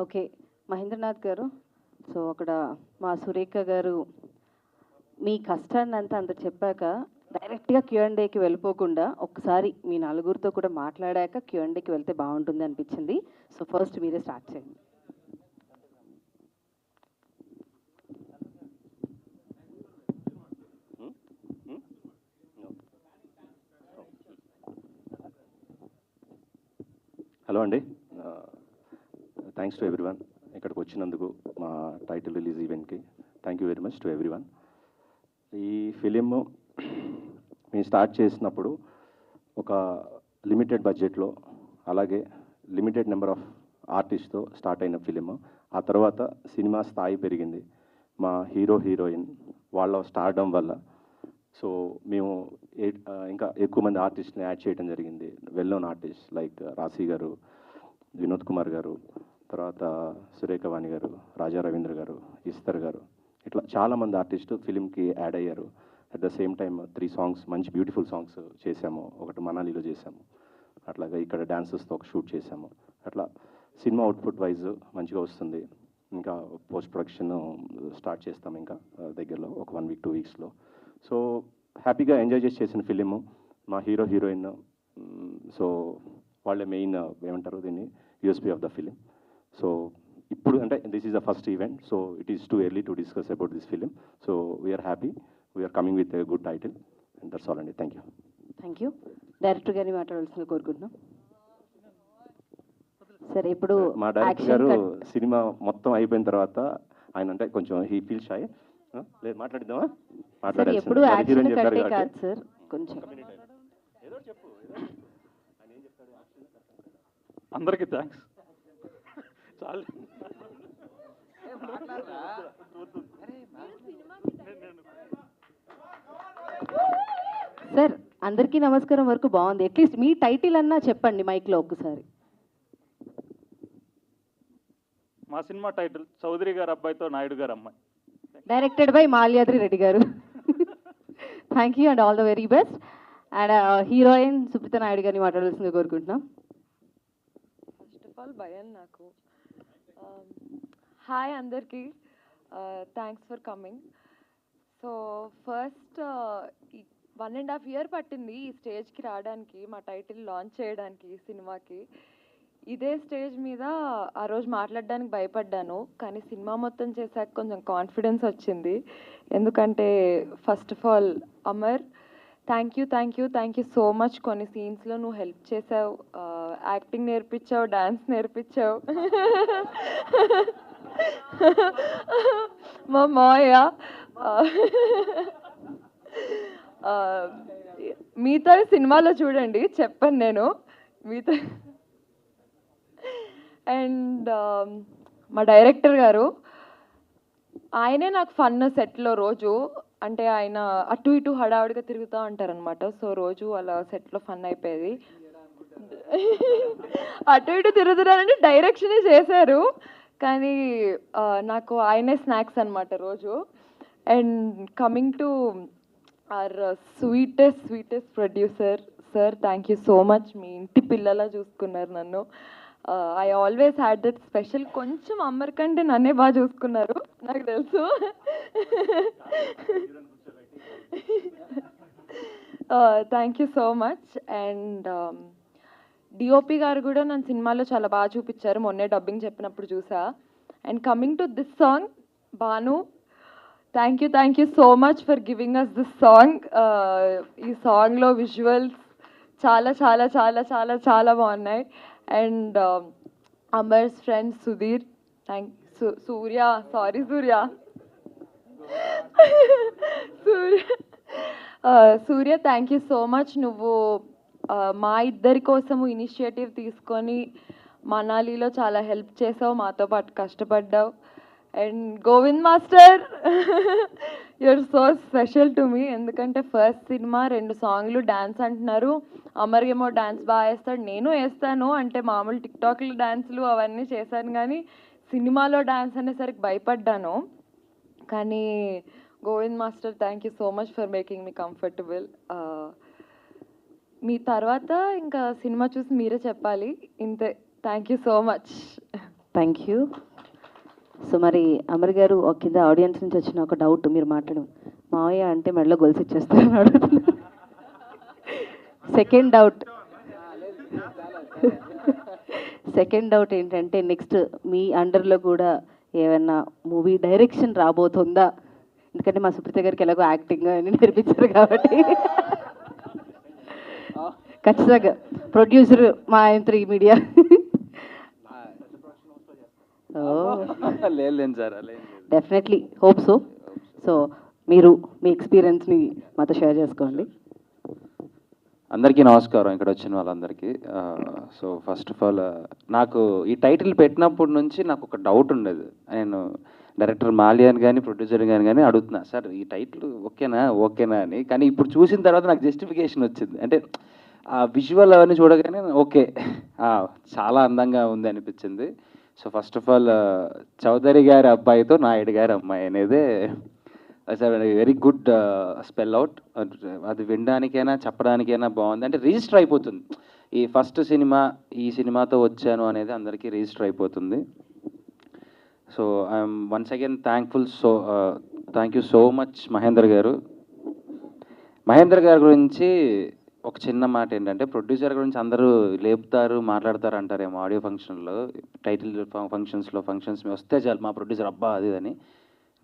Okay. Mahendranath గారు, so అక్కడ మా సురేఖ గారు మీ కష్టాన్నంతా అంత చెప్పాక డైరెక్ట్‌గా క్యూఎండ్ఏకి వెళ్ళిపోకుండా ఒక్కసారి మీ నలుగురితో కూడా మాట్లాడాక క్యూఎండ్ఏకి వెళ్తే బాగుంటుంది అనిపించింది. సో ఫస్ట్ మీరే స్టార్ట్ చేయండి. హలో అండి, థ్యాంక్స్ టు ఎవ్రీవన్ ఇక్కడికి వచ్చినందుకు మా టైటిల్ రిలీజ్ ఈవెంట్కి. Thank you very much to everyone. ఈ ఫిలిం మేము స్టార్ట్ చేసినప్పుడు ఒక లిమిటెడ్ బడ్జెట్లో, అలాగే లిమిటెడ్ నెంబర్ ఆఫ్ ఆర్టిస్ట్తో స్టార్ట్ అయిన ఫిలిం. ఆ తర్వాత సినిమా స్థాయి పెరిగింది మా హీరో హీరోయిన్ వాళ్ళ స్టార్డమ్ వల్ల. సో మేము ఇంకా ఎక్కువ మంది ఆర్టిస్ట్ని యాడ్ చేయడం జరిగింది. వెల్ నోన్ ఆర్టిస్ట్ లైక్ రాశి గారు, వినోద్ కుమార్ గారు, తర్వాత సురేఖ వాణి గారు, రాజా రవీంద్ర గారు, ఈస్తర్ గారు, ఇట్లా చాలామంది ఆర్టిస్టు ఫిలింకి యాడ్ అయ్యారు. At the same time 3 songs, మంచి బ్యూటిఫుల్ సాంగ్స్ చేశాము. ఒకటి మనాలిలో చేశాము, అట్లాగే ఇక్కడ డాన్సెస్తో ఒక షూట్ చేశాము. అట్లా సినిమా అవుట్పుట్ వైజ్ మంచిగా వస్తుంది. ఇంకా పోస్ట్ ప్రొడక్షన్ స్టార్ట్ చేస్తాం ఇంకా దగ్గరలో ఒక 1 వీక్ 2 వీక్స్లో. సో హ్యాపీగా ఎంజాయ్ చేసిన ఫిలిము. మా హీరో హీరోయిన్, సో వాళ్ళే మెయిన్ ఏమంటారు దీన్ని, USP of the film. So ఇప్పుడు అంటే this is the first event, so it is too early to discuss about this film. So we're happy, we're coming with a good title and that's all అండి. Thank you. Thank you. Director గారిని మాట్లాడాల్సిందిగా కోరుకుంటున్నాం. సరే, ఇప్పుడు మా director గారు cinema మొత్తం అయిపోయిన తర్వాత ఆయన అంటే కొంచెం హీ ఫీల్ షై. లేదు మాట్లాడిద్దామా? ఎప్పుడు యాక్షన్ కట్టే కాదు సార్, కొంచెం అందరికీ థ్యాంక్స్. చాలు సార్, అందరికీ నమస్కారం వరకు బాగుంది. అట్లీస్ట్ మీ టైటిల్ అన్నా చెప్పండి మైక్లో ఒక్కసారి. మా సినిమా టైటిల్ చౌదరి గారు అబ్బాయితో నాయుడు గారు అమ్మాయి, డైరెక్టెడ్ బై మాల్యాద్రి రెడ్డి గారు. Thank you and all the very best. And heroine Supreetha Naidu గారిని మాట్లాడాల్సిందిగా కోరుకుంటున్నాం. ఫస్ట్ ఆఫ్ ఆల్ భయం నాకు. హాయ్ అందరికీ, thanks for coming. So first 1.5 year పట్టింది ఈ స్టేజ్కి రావడానికి, మా టైటిల్ లాంచ్ చేయడానికి సినిమాకి. ఇదే స్టేజ్ మీద ఆ రోజు మాట్లాడడానికి భయపడ్డాను, కానీ సినిమా మొత్తం చేశాక కొంచెం కాన్ఫిడెన్స్ వచ్చింది. ఎందుకంటే first of all Amar, thank you so much. కొన్ని సీన్స్లో నువ్వు హెల్ప్ చేసావు, యాక్టింగ్ నేర్పించావు, డాన్స్ నేర్పించావు. మా మాయ మిగతా సినిమాలో చూడండి, చెప్పాను నేను మిగతా. అండ్ మా డైరెక్టర్ గారు, ఆయనే నాకు ఫన్ సెట్లో రోజు. అంటే ఆయన అటు ఇటు హడావుడిగా తిరుగుతూ ఉంటారనమాట. సో రోజు అలా సెట్లో ఫన్ అయిపోయేది. అటు ఇటు తిరుగుతున్నారంటే డైరెక్షనే చేశారు, కానీ నాకు ఆయనే స్నాక్స్ అనమాట రోజు. And coming to our sweetest producer sir, thank you so much. మీ ఇంటి పిల్లలా చూసుకున్నారు నన్ను. I always had that special. కొంచెం అమ్మర్ కంటే నన్నే బాగా చూసుకున్నారు, నాకు తెలుసు. Thank you so much. And DOP గారు కూడా నన్ను సినిమాలో చాలా బాగా చూపించారు, మొన్నే డబ్బింగ్ చెప్పినప్పుడు చూసా. And coming to this song, Bhanu, thank you so much for giving us this song. ఈ సాంగ్లో విజువల్స్ చాలా చాలా చాలా చాలా చాలా బాగున్నాయి. And Amar's friend Sudheer, Surya Surya thank you so much. నువ్వు మా ఇద్దరి కోసము ఇనిషియేటివ్ తీసుకొని మనాలిలో చాలా హెల్ప్ చేసావు, మాతో పాటు కష్టపడ్డావు. And Govind master, you're so special to me. ఎందుకంటే ఫస్ట్ సినిమా 2 సాంగ్లు డ్యాన్స్ అంటున్నారు. అమర్ ఏమో డ్యాన్స్ బాగా వేస్తాడు, నేను వేస్తాను. అంటే మామూలు టిక్టాక్లు డ్యాన్స్లు అవన్నీ చేశాను, కానీ సినిమాలో డ్యాన్స్ అనేసరికి భయపడ్డాను. కానీ Govind master, thank you so much for making me comfortable. మీ తర్వాత ఇంకా సినిమా చూసి మీరే చెప్పాలి, ఇంతే. Thank you so much. Thank you. So మరి అమర్ గారు ఒక కింద ఆడియన్స్ నుంచి వచ్చిన ఒక డౌట్ మీరు మాట్లాడడం, మావయ్య అంటే మెడలో గొలుసు ఇచ్చేస్తారని అడుగుతున్నా. సెకండ్ డౌట్ ఏంటంటే నెక్స్ట్ మీ అండర్లో కూడా ఏమన్నా మూవీ డైరెక్షన్ రాబోతుందా? ఎందుకంటే మా సుప్రీత గారికి ఎలాగో యాక్టింగ్ అని నేర్పించారు కాబట్టి ఖచ్చితంగా ప్రొడ్యూసర్ మా యంత్రి మీడియా. లేదు sir, definitely hope so. So మీరు మీ ఎక్స్పీరియన్స్ని మాతో షేర్ చేసుకోండి. అందరికీ నమస్కారం, ఇక్కడ వచ్చిన వాళ్ళందరికీ. సో ఫస్ట్ ఆఫ్ ఆల్ నాకు ఈ టైటిల్ పెట్టినప్పటి నుంచి నాకు ఒక డౌట్ ఉండేది. నేను డైరెక్టర్ మాల్యాని కానీ ప్రొడ్యూసర్ కానీ అడుగుతున్నా, సార్ ఈ టైటిల్ ఓకేనా అని. కానీ ఇప్పుడు చూసిన తర్వాత నాకు జస్టిఫికేషన్ వచ్చింది. అంటే ఆ విజువల్ అవన్నీ చూడగానే ఓకే, చాలా అందంగా ఉంది అనిపించింది. So first of all Chowdary గారి అబ్బాయితో నాయుడు గారి అమ్మాయి అనేది వెరీ గుడ్ స్పెల్ అవుట్. అది వినడానికైనా చెప్పడానికైనా బాగుంది. అంటే రిజిస్టర్ అయిపోతుంది. ఈ ఫస్ట్ సినిమా ఈ సినిమాతో వచ్చాను అనేది అందరికీ రిజిస్టర్ అయిపోతుంది. So I'm once again thankful. Thank you so much Mahendra గారు. మహేంద్ర గారి గురించి ఒక చిన్న మాట ఏంటంటే, ప్రొడ్యూసర్ గురించి అందరూ లేపుతారు మాట్లాడతారు అంటారేమో ఆడియో ఫంక్షన్లో, టైటిల్ ఫంక్షన్స్ వస్తే చాలు మా ప్రొడ్యూసర్ అబ్బా అది అని.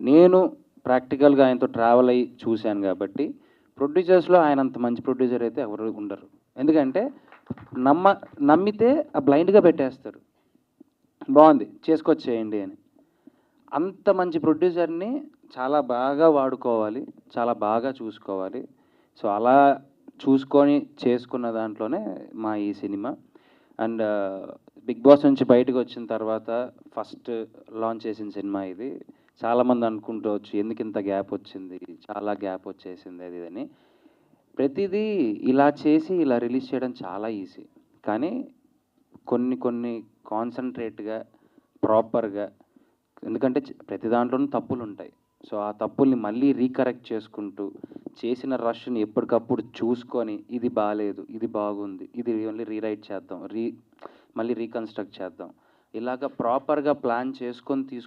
నేను ప్రాక్టికల్గా ఆయనతో ట్రావెల్ అయ్యి చూశాను కాబట్టి ప్రొడ్యూసర్స్లో ఆయన అంత మంచి ప్రొడ్యూసర్ అయితే ఎవరు ఉండరు. ఎందుకంటే నమ్మితే బ్లైండ్గా పెట్టేస్తారు, బాగుంది చేసుకొచ్చేయండి అని. అంత మంచి ప్రొడ్యూసర్ని చాలా బాగా వాడుకోవాలి, చాలా బాగా చూసుకోవాలి. సో అలా చూసుకొని చేసుకున్న దాంట్లోనే మా ఈ సినిమా. అండ్ బిగ్ బాస్ నుంచి బయటకు వచ్చిన తర్వాత ఫస్ట్ లాంచ్ చేసిన సినిమా ఇది. చాలామంది అనుకుంటవచ్చు ఎందుకు ఇంత గ్యాప్ వచ్చింది, చాలా గ్యాప్ వచ్చేసింది అది అని. ప్రతిదీ ఇలా చేసి ఇలా రిలీజ్ చేయడం చాలా ఈజీ, కానీ కొన్ని కాన్సన్ట్రేట్గా ప్రాపర్గా, ఎందుకంటే ప్రతి దాంట్లోనూ తప్పులు ఉంటాయి. సో ఆ తప్పుల్ని మళ్ళీ రీకరెక్ట్ చేసుకుంటూ చేసిన రష్ని ఎప్పటికప్పుడు చూసుకొని ఇది బాగాలేదు, ఇది బాగుంది, ఇది ఓన్లీ రీరైట్ చేద్దాం, మళ్ళీ రీకన్స్ట్రక్ట్ చేద్దాం, ఇలాగ ప్రాపర్గా ప్లాన్ చేసుకొని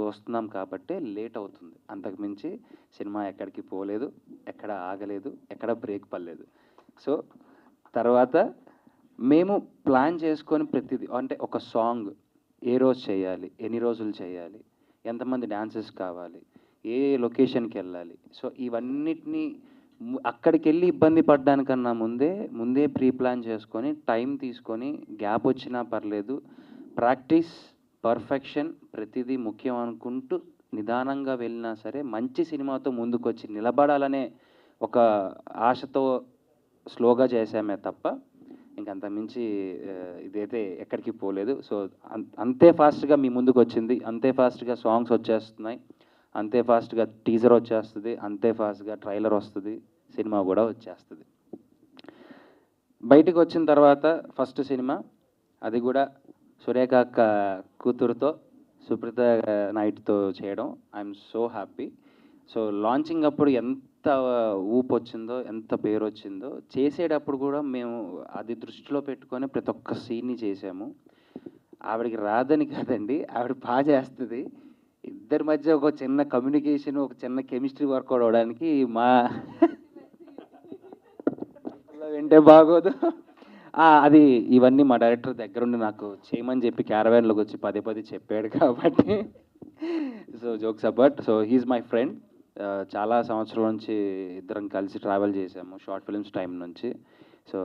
వస్తున్నాం కాబట్టి లేట్ అవుతుంది. అంతకుమించి సినిమా ఎక్కడికి పోలేదు, ఎక్కడ ఆగలేదు, ఎక్కడ బ్రేక్ పడలేదు. సో తర్వాత మేము ప్లాన్ చేసుకొని ప్రతిదీ, అంటే ఒక సాంగ్ ఏ రోజు చేయాలి, ఎన్ని రోజులు చేయాలి, ఎంతమంది డాన్సెస్ కావాలి, ఏ లొకేషన్కి వెళ్ళాలి, సో ఇవన్నిటినీ అక్కడికి వెళ్ళి ఇబ్బంది పడ్డానికన్నా ముందే ప్రీ ప్లాన్ చేసుకొని టైం తీసుకొని గ్యాప్ వచ్చినా పర్లేదు, ప్రాక్టీస్, పర్ఫెక్షన్ ప్రతిదీ ముఖ్యం అనుకుంటూ నిదానంగా వెళ్ళినా సరే మంచి సినిమాతో ముందుకొచ్చి నిలబడాలనే ఒక ఆశతో స్లోగా చేసామే తప్ప ఇంకంత మించి ఇదైతే ఎక్కడికి పోలేదు. సో అంతే ఫాస్ట్గా మీ ముందుకు వచ్చింది, అంతే ఫాస్ట్గా సాంగ్స్ వచ్చేస్తున్నాయి, అంతే ఫాస్ట్గా టీజర్ వచ్చేస్తుంది, అంతే ఫాస్ట్గా ట్రైలర్ వస్తుంది, సినిమా కూడా వచ్చేస్తుంది. బయటికి వచ్చిన తర్వాత ఫస్ట్ సినిమా, అది కూడా సురేఖ అక్క కూతురుతో సుప్రీత నైట్తో చేయడం, I'm so happy. So launching అప్పుడు ఎంత ఊపు వచ్చిందో, ఎంత పేరు వచ్చిందో, చేసేటప్పుడు కూడా మేము అది దృష్టిలో పెట్టుకొని ప్రతి ఒక్క సీన్ని చేసాము. ఆవిడకి రాదని కాదండి, ఆవిడ బాగా చేస్తుంది. ఇద్దరి మధ్య ఒక చిన్న కమ్యూనికేషన్, ఒక చిన్న కెమిస్ట్రీ వర్కౌట్ అవడానికి మా వింటే బాగోదు. అది ఇవన్నీ మా డైరెక్టర్ దగ్గరుండి నాకు చేయమని చెప్పి క్యారవాన్లోకి వచ్చి పదే చెప్పాడు కాబట్టి. So jokes about, so he's my friend. చాలా సంవత్సరాల నుంచి ఇద్దరం కలిసి ట్రావెల్ చేసాము షార్ట్ ఫిల్మ్స్ టైం నుంచి. సో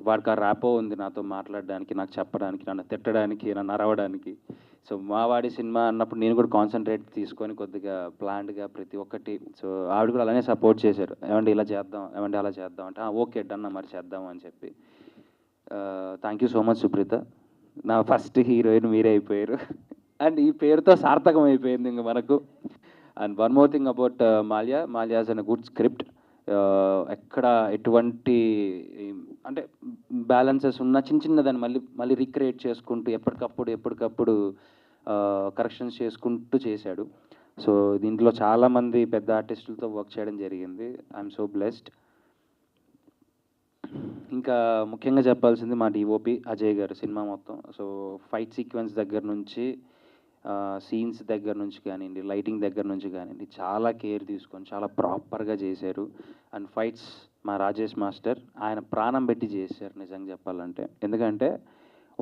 వాడికి ఆ ర్యాపో ఉంది నాతో మాట్లాడడానికి, నాకు చెప్పడానికి, నన్ను తిట్టడానికి, నన్ను అరవడానికి. సో మా వాడి సినిమా అన్నప్పుడు నేను కూడా కాన్సన్ట్రేట్ తీసుకొని కొద్దిగా ప్లాన్డ్గా ప్రతి ఒక్కటి. సో ఆవిడ కూడా అలానే సపోర్ట్ చేశారు, ఏమంటే ఇలా చేద్దాం, ఏమంటే అలా చేద్దాం అంటే ఓకే డన్ మరి చేద్దాం అని చెప్పి. Thank you so much Supritha, నా ఫస్ట్ హీరోయిన్ మీరే అయిపోయారు. అండ్ ఈ పేరుతో సార్థకం అయిపోయింది ఇంక మనకు. And one more thing about Mallya has an good script. ఎక్కడ ఎటువంటి అంటే బ్యాలెన్సెస్ ఉన్న చిన్నదాన్ని మళ్ళీ రీక్రియేట్ చేసుకుంటూ ఎప్పటికప్పుడు కరెక్షన్స్ చేసుకుంటూ చేశాడు. సో దీంట్లో చాలామంది పెద్ద ఆర్టిస్టులతో వర్క్ చేయడం జరిగింది. I'm so blessed. ఇంకా ముఖ్యంగా చెప్పాల్సింది మా డిఓపి అజయ్ గారు సినిమా మొత్తం. సో ఫైట్ సీక్వెన్స్ దగ్గర నుంచి సీన్స్ దగ్గర నుంచి కానివ్వండి, లైటింగ్ దగ్గర నుంచి కానివ్వండి, చాలా కేర్ తీసుకొని చాలా ప్రాపర్గా చేశారు. అండ్ ఫైట్స్ మా రాజేష్ మాస్టర్ ఆయన ప్రాణం పెట్టి చేశారు నిజంగా చెప్పాలంటే. ఎందుకంటే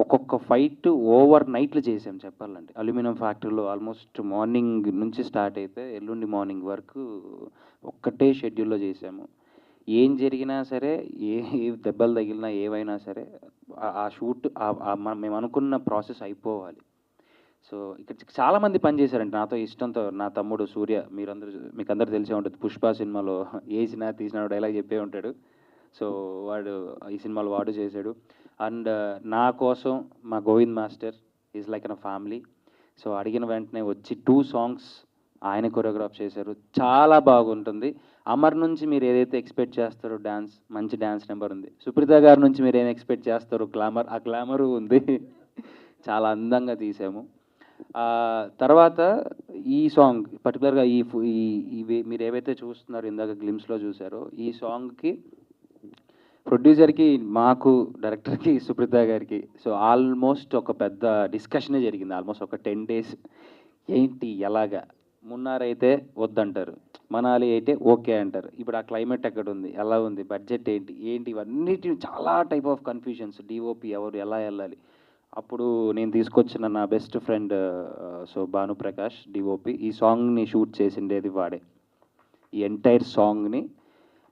ఒక్కొక్క ఫైట్ ఓవర్ నైట్లు చేసాం చెప్పాలంటే. అల్యూమినియం ఫ్యాక్టరీలో ఆల్మోస్ట్ మార్నింగ్ నుంచి స్టార్ట్ అయితే ఎల్లుండి మార్నింగ్ వరకు ఒక్కటే షెడ్యూల్లో చేసాము. ఏం జరిగినా సరే, ఏ దెబ్బలు తగిలినా ఏవైనా సరే ఆ షూట్ మేము అనుకున్న ప్రాసెస్ అయిపోవాలి. సో ఇక్కడ చాలామంది పనిచేశారండి నాతో ఇష్టంతో. నా తమ్ముడు సూర్య, మీకు అందరూ తెలిసే ఉంటుంది, పుష్ప సినిమాలో ఏసినా తీసిన డైలాగ్ చెప్పే ఉంటాడు. సో వాడు ఈ సినిమాలో వాడు చేశాడు. అండ్ నా కోసం మా Govind master is like an family. So అడిగిన వెంటనే వచ్చి 2 songs ఆయన కొరియోగ్రాఫ్ చేశారు. చాలా బాగుంటుంది. అమర్ నుంచి మీరు ఏదైతే ఎక్స్పెక్ట్ చేస్తారో డ్యాన్స్, మంచి డ్యాన్స్ నెంబర్ ఉంది. సుప్రీత గారి నుంచి మీరు ఏం ఎక్స్పెక్ట్ చేస్తారో గ్లామర్, ఆ గ్లామరు ఉంది. చాలా అందంగా తీసాము. తర్వాత ఈ సాంగ్ పర్టికులర్గా ఇవి మీరు ఏవైతే చూస్తున్నారో, ఇందాక గ్లిమ్స్లో చూసారో, ఈ సాంగ్కి ప్రొడ్యూసర్కి, మాకు, డైరెక్టర్కి, సుప్రీత గారికి సో ఆల్మోస్ట్ ఒక పెద్ద డిస్కషనే జరిగింది. ఆల్మోస్ట్ ఒక 10 days. ఏంటి ఎలాగా, మున్నార్ అయితే వద్దంటారు, మనాలి అయితే ఓకే అంటారు. ఇప్పుడు ఆ క్లైమేట్ ఎక్కడ ఉంది, ఎలా ఉంది, బడ్జెట్ ఏంటి ఇవన్నిటి చాలా టైప్ ఆఫ్ కన్ఫ్యూజన్స్. డిఓపి ఎవరు, ఎలా వెళ్ళాలి. అప్పుడు నేను తీసుకొచ్చిన నా best friend so Bhanuprakash DOP ఈ సాంగ్ని షూట్ చేసిండేది వాడే. ఈ ఎంటైర్ సాంగ్ని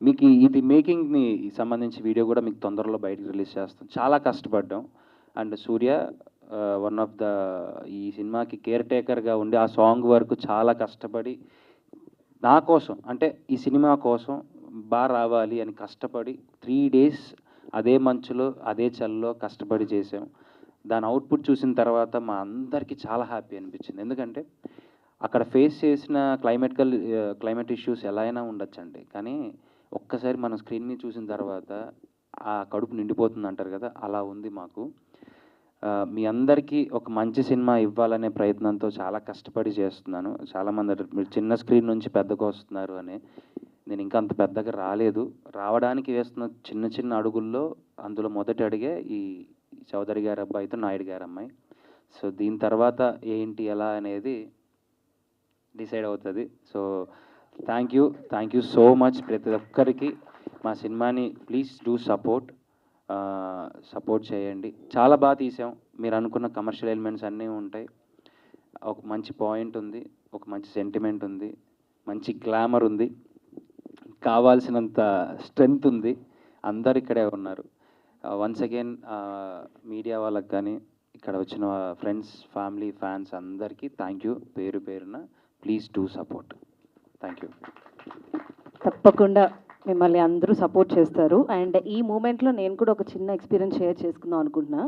మీకు ఇది మేకింగ్ని సంబంధించి వీడియో కూడా మీకు తొందరలో బయటకు రిలీజ్ చేస్తాం. చాలా కష్టపడ్డాం. And Surya one of the ఈ సినిమాకి కేర్ టేకర్గా ఉండి ఆ సాంగ్ వరకు చాలా కష్టపడి నా కోసం, అంటే ఈ సినిమా కోసం బాగా రావాలి అని కష్టపడి 3 days అదే మంచులో అదే చల్లో కష్టపడి చేసాం. దాని అవుట్పుట్ చూసిన తర్వాత మా అందరికీ చాలా హ్యాపీ అనిపించింది. ఎందుకంటే అక్కడ ఫేస్ చేసిన క్లైమేట్ ఇష్యూస్ ఎలా అయినా ఉండొచ్చండి, కానీ ఒక్కసారి మనం స్క్రీన్ని చూసిన తర్వాత ఆ కడుపు నిండిపోతుంది అంటారు కదా, అలా ఉంది మాకు. మీ అందరికీ ఒక మంచి సినిమా ఇవ్వాలనే ప్రయత్నంతో చాలా కష్టపడి చేస్తున్నాను. చాలామంది మీరు చిన్న స్క్రీన్ నుంచి పెద్దగా వస్తున్నారు అని. నేను ఇంకా అంత పెద్దగా రాలేదు. రావడానికి వేస్తున్న చిన్న చిన్న అడుగుల్లో అందులో మొదటి అడిగే ఈ చౌదరి గారి అబ్బాయితో నాయుడు గారి అమ్మాయి. సో దీని తర్వాత ఏంటి ఎలా అనేది డిసైడ్ అవుతుంది. So thank you so much ప్రతి ఒక్కరికి. మా సినిమాని ప్లీజ్ డూ సపోర్ట్ చేయండి. చాలా బాగా తీసాం. మీరు అనుకున్న కమర్షియల్ ఎలిమెంట్స్ అన్నీ ఉంటాయి. ఒక మంచి పాయింట్ ఉంది, ఒక మంచి సెంటిమెంట్ ఉంది, మంచి గ్లామర్ ఉంది, కావాల్సినంత స్ట్రెంగ్త్ ఉంది. అందరు ఇక్కడే ఉన్నారు. వన్స్ అగైన్ మీడియా వాళ్ళకి కానీ ఇక్కడ వచ్చిన ఫ్రెండ్స్, ఫ్యామిలీ, ఫ్యాన్స్ అందరికీ థ్యాంక్ యూ పేరు పేరున. Please do support. Thank you. తప్పకుండా మిమ్మల్ని అందరూ సపోర్ట్ చేస్తారు. అండ్ ఈ మూమెంట్లో నేను కూడా ఒక చిన్న ఎక్స్పీరియన్స్ షేర్ చేసుకుందాం అనుకుంటున్నా.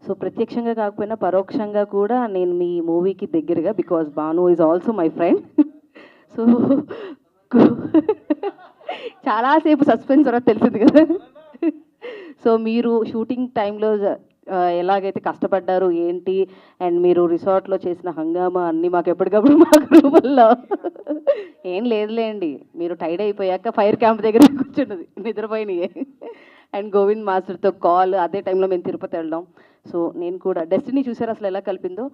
సో ప్రత్యక్షంగా కాకపోయినా పరోక్షంగా కూడా నేను మీ మూవీకి దగ్గరగా, because Bhanu is also my friend. So చాలాసేపు సస్పెన్స్ కూడా తెలిసింది కదా. సో మీరు షూటింగ్ టైంలో ఎలాగైతే కష్టపడ్డారు ఏంటి, అండ్ మీరు రిసార్ట్లో చేసిన హంగామా అన్నీ మాకు ఎప్పటికప్పుడు మాకు రూపంలో ఏం లేదులేండి. మీరు టైడ్ అయిపోయాక ఫైర్ క్యాంప్ దగ్గర కూర్చున్నది నిద్రపోయినాయే. అండ్ గోవింద్ మాస్టర్తో కాల్, అదే టైంలో మేము తిరుపతి వెళ్ళాం. సో నేను కూడా డెస్టినీ చూసారు అసలు ఎలా కలిపిందో.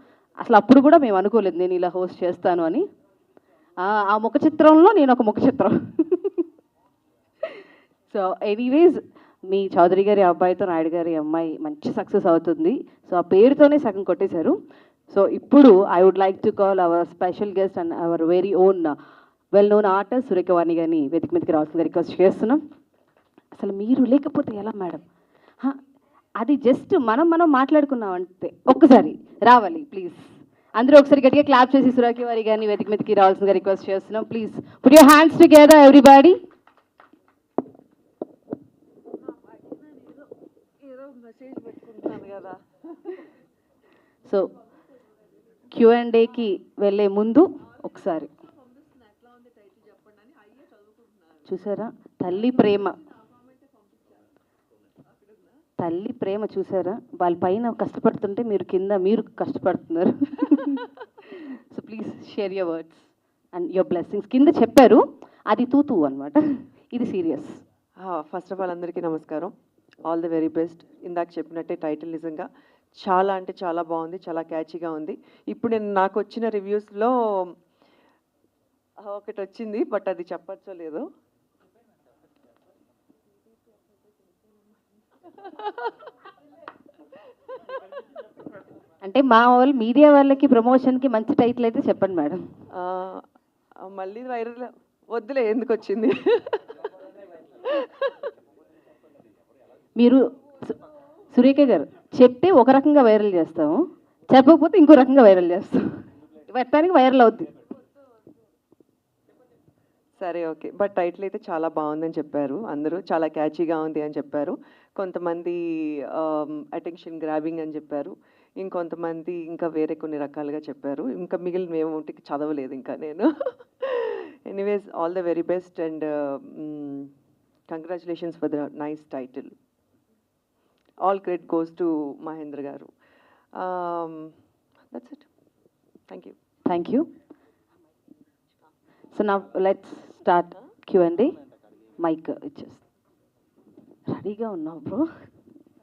అసలు అప్పుడు కూడా మేము అనుకోలేదు నేను ఇలా హోస్ట్ చేస్తాను అని. ఆ ముఖ చిత్రంలో నేను ఒక ముఖ చిత్రం. సో ఎనీవేస్ మీ చౌదరి గారి అబ్బాయితో నాయుడు గారి అమ్మాయి మంచి సక్సెస్ అవుతుంది. సో ఆ పేరుతోనే సగం కొట్టేశారు. సో ఇప్పుడు I would like to call our special guest and our very own well known artist Surekhavani గారిని వేదిక మీదకి రావాల్సిందిగా రిక్వెస్ట్ చేస్తున్నాం. అసలు మీరు లేకపోతే ఎలా మేడం? అది జస్ట్ మనం మాట్లాడుకున్నాం అంతే. ఒక్కసారి రావాలి ప్లీజ్. అందరూ ఒకసారి గట్టిగా క్లాప్ చేసి సురేఖవాణి గారిని వేదిక మీదకి రావాల్సిందిగా రిక్వెస్ట్ చేస్తున్నాం. Please put your hands together everybody. So Q&Aకి వెళ్ళే ముందు ఒకసారి చూసారా తల్లి ప్రేమ చూసారా? వాళ్ళ పైన కష్టపడుతుంటే మీరు కింద మీరు కష్టపడుతున్నారు. So please share your words and your blessings. కింద చెప్పారు అది తూతూ అనమాట, ఇది సీరియస్. ఫస్ట్ ఆఫ్ ఆల్ అందరికీ నమస్కారం. All the very best. ఇందాక చెప్పినట్టే టైటిల్ నిజంగా చాలా అంటే చాలా బాగుంది, చాలా క్యాచీగా ఉంది. ఇప్పుడు నాకు వచ్చిన రివ్యూస్లో ఒకటి వచ్చింది, బట్ అది చెప్పచ్చో లేదో. అంటే మా వాళ్ళు మీడియా వాళ్ళకి ప్రమోషన్కి మంచి టైటిల్ అయితే చెప్పండి మేడం. మళ్ళీ వైరల్ వద్దులే, ఎందుకు వచ్చింది. మీరు సురేఖ గారు చెప్తే ఒక రకంగా వైరల్ చేస్తాము, చెప్పకపోతే ఇంకో రకంగా వైరల్ చేస్తాం. పెట్టడానికి వైరల్ అవుద్ది. సరే ఓకే, బట్ టైటిల్ అయితే చాలా బాగుందని చెప్పారు అందరూ, చాలా క్యాచీగా ఉంది అని చెప్పారు. కొంతమంది అటెన్షన్ గ్రాబింగ్ అని చెప్పారు, ఇంకొంతమంది ఇంకా వేరే కొన్ని రకాలుగా చెప్పారు. ఇంకా మిగిలిన ఏమిటికి చదవలేదు ఇంకా నేను. Anyways all the very best and congratulations for the nice title. All credit goes to Mahendra గారు. That's it. Thank you. Thank you. So నా లెట్స్ స్టార్ట్ Q&A. మైక్ ఇచ్చేసి రెడీగా ఉన్నావు బ్రో.